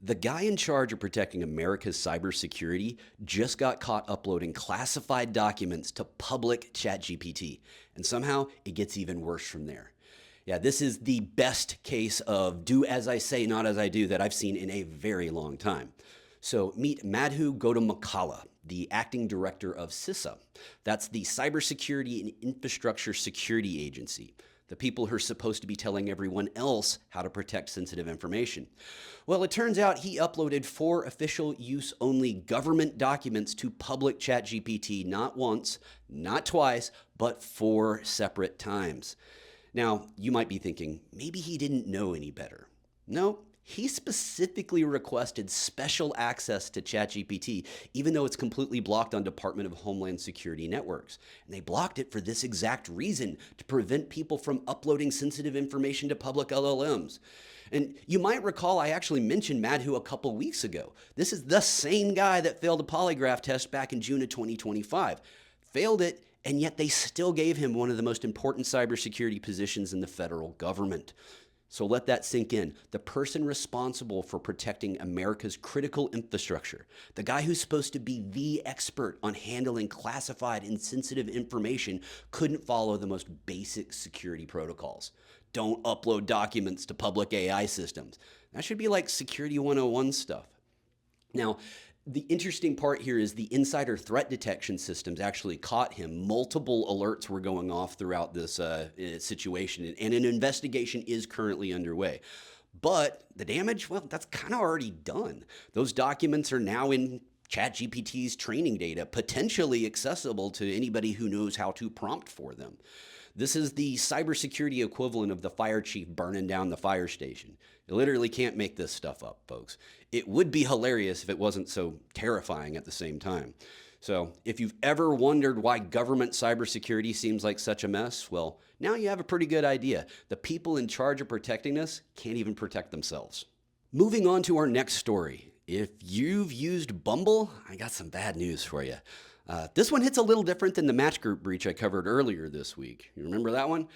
The guy in charge of protecting America's cybersecurity just got caught uploading classified documents to public ChatGPT, and somehow it gets even worse from there. Yeah, this is the best case of do as I say, not as I do that I've seen in a very long time. So meet Madhu Gautamkala, the acting director of CISA. That's the Cybersecurity and Infrastructure Security Agency, the people who are supposed to be telling everyone else how to protect sensitive information. Well, it turns out he uploaded 4 official use only government documents to public ChatGPT not once, not twice, but 4 separate times. Now, you might be thinking, maybe he didn't know any better. No, he specifically requested special access to ChatGPT, even though it's completely blocked on Department of Homeland Security networks. And they blocked it for this exact reason, to prevent people from uploading sensitive information to public LLMs. And you might recall I actually mentioned Madhu a couple weeks ago. This is the same guy that failed a polygraph test back in June of 2025. Failed it, and yet they still gave him one of the most important cybersecurity positions in the federal government. So let that sink in. The person responsible for protecting America's critical infrastructure, the guy who's supposed to be the expert on handling classified and sensitive information, couldn't follow the most basic security protocols. Don't upload documents to public AI systems. That should be like Security 101 stuff. Now, the interesting part here is the insider threat detection systems actually caught him. Multiple alerts were going off throughout this situation, and an investigation is currently underway. But the damage, well, that's kind of already done. Those documents are now in ChatGPT's training data, potentially accessible to anybody who knows how to prompt for them. This is the cybersecurity equivalent of the fire chief burning down the fire station. You literally can't make this stuff up, folks. It would be hilarious if it wasn't so terrifying at the same time. So if you've ever wondered why government cybersecurity seems like such a mess, well, now you have a pretty good idea. The people in charge of protecting us can't even protect themselves. Moving on to our next story. If you've used Bumble, I got some bad news for you. This one hits a little different than the match group breach I covered earlier this week. You remember that one?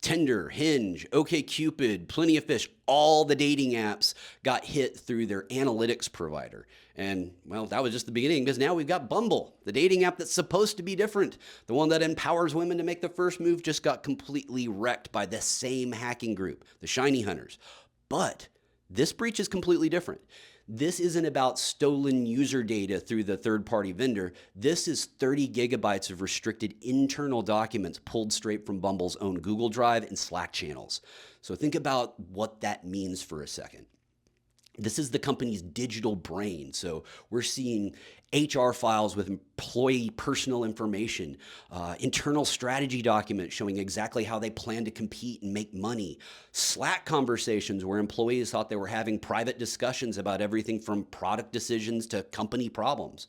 Tinder, Hinge, OkCupid, Plenty of Fish, all the dating apps got hit through their analytics provider. And, well, that was just the beginning, because now we've got Bumble, the dating app that's supposed to be different. The one that empowers women to make the first move just got completely wrecked by the same hacking group, the ShinyHunters. But this breach is completely different. This isn't about stolen user data through the third-party vendor. This is 30 gigabytes of restricted internal documents pulled straight from Bumble's own Google Drive and Slack channels. So think about what that means for a second. This is the company's digital brain. So we're seeing HR files with employee personal information, internal strategy documents showing exactly how they plan to compete and make money, Slack conversations where employees thought they were having private discussions about everything from product decisions to company problems.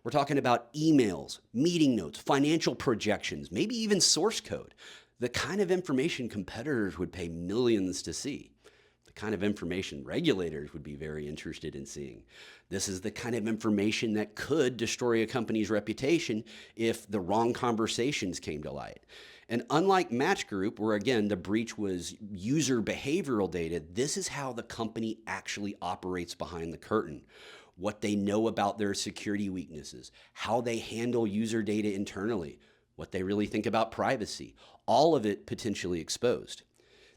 We're talking about emails, meeting notes, financial projections, maybe even source code, the kind of information competitors would pay millions to see. The kind of information regulators would be very interested in seeing. This is the kind of information that could destroy a company's reputation if the wrong conversations came to light. And unlike Match Group, where again, the breach was user behavioral data, this is how the company actually operates behind the curtain. What they know about their security weaknesses, how they handle user data internally, what they really think about privacy, all of it potentially exposed.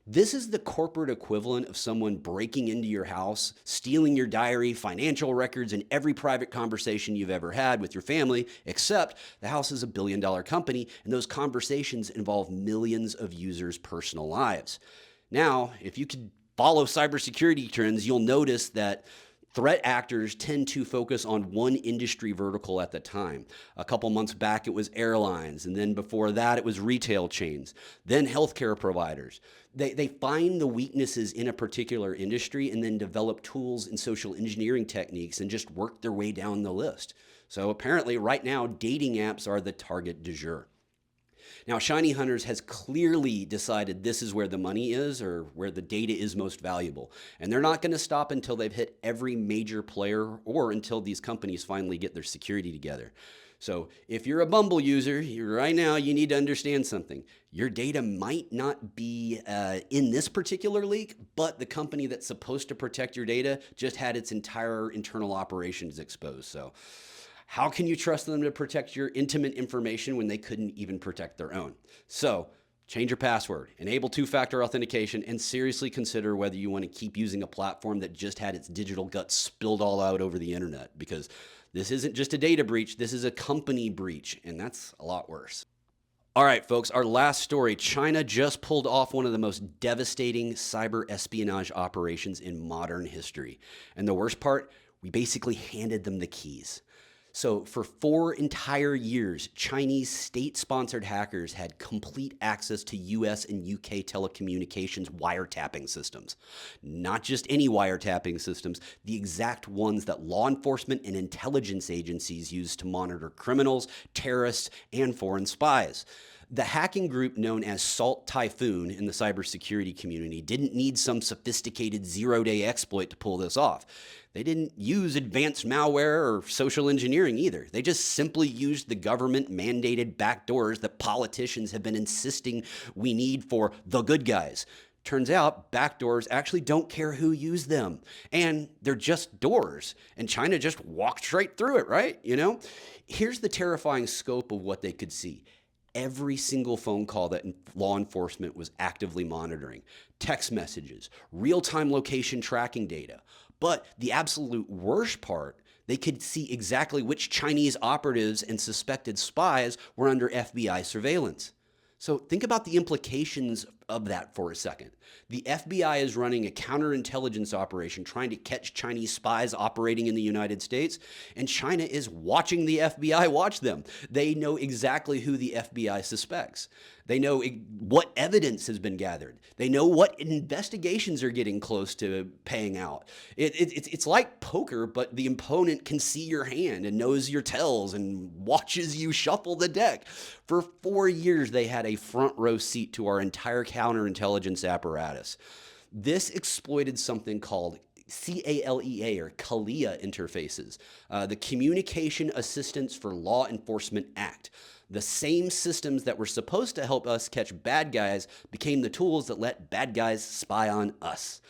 This is the corporate equivalent of someone breaking into your house, stealing your diary, financial records, and every private conversation you've ever had with your family, except the house is $1 billion company, and those conversations involve millions of users' personal lives. Now, if you could follow cybersecurity trends, you'll notice that threat actors tend to focus on one industry vertical at the time. A couple months back, it was airlines, and then before that, it was retail chains, then healthcare providers. They find the weaknesses in a particular industry and then develop tools and social engineering techniques and just work their way down the list. So apparently right now, dating apps are the target du jour. Now, ShinyHunters has clearly decided this is where the money is, or where the data is most valuable. And they're not going to stop until they've hit every major player or until these companies finally get their security together. So if you're a Bumble user, right now you need to understand something. Your data might not be in this particular leak, but the company that's supposed to protect your data just had its entire internal operations exposed. So how can you trust them to protect your intimate information when they couldn't even protect their own? So change your password, enable two-factor authentication, and seriously consider whether you want to keep using a platform that just had its digital guts spilled all out over the internet, because this isn't just a data breach, this is a company breach, and that's a lot worse. All right, folks, our last story. China just pulled off one of the most devastating cyber espionage operations in modern history. And the worst part, we basically handed them the keys. So for 4 entire years, Chinese state-sponsored hackers had complete access to US and UK telecommunications wiretapping systems. Not just any wiretapping systems, the exact ones that law enforcement and intelligence agencies use to monitor criminals, terrorists, and foreign spies. The hacking group known as Salt Typhoon in the cybersecurity community didn't need some sophisticated zero-day exploit to pull this off. They didn't use advanced malware or social engineering either. They just simply used the government-mandated backdoors that politicians have been insisting we need for the good guys. Turns out backdoors actually don't care who used them, and they're just doors, and China just walked right through it, right? Here's the terrifying scope of what they could see. Every single phone call that law enforcement was actively monitoring, text messages, real-time location tracking data. But the absolute worst part, they could see exactly which Chinese operatives and suspected spies were under FBI surveillance. So think about the implications of that for a second. The FBI is running a counterintelligence operation trying to catch Chinese spies operating in the United States, and China is watching the FBI watch them. They know exactly who the FBI suspects. They know what evidence has been gathered. They know what investigations are getting close to paying out. It's like poker, but the opponent can see your hand and knows your tells and watches you shuffle the deck. For 4 years, they had a front row seat to our entire counterintelligence apparatus. This exploited something called CALEA or CALEA interfaces, the Communication Assistance for Law Enforcement Act. The same systems that were supposed to help us catch bad guys became the tools that let bad guys spy on us.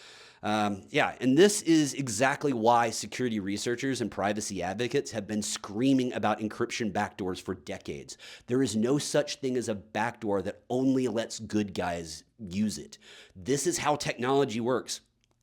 And this is exactly why security researchers and privacy advocates have been screaming about encryption backdoors for decades. There is no such thing as a backdoor that only lets good guys use it. This is how technology works.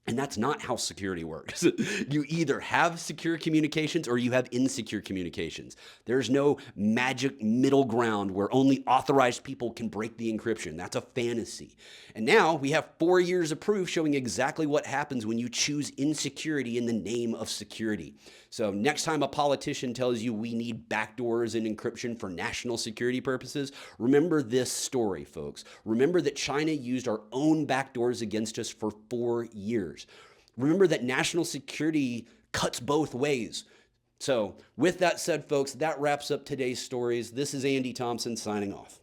And that's not how security works. You either have secure communications or you have insecure communications. There's no magic middle ground where only authorized people can break the encryption. That's a fantasy. And now we have 4 years of proof showing exactly what happens when you choose insecurity in the name of security. So next time a politician tells you we need backdoors and encryption for national security purposes, remember this story, folks. Remember that China used our own backdoors against us for 4 years. Remember that national security cuts both ways. So with that said, folks, that wraps up today's stories. This is Andy Thompson signing off.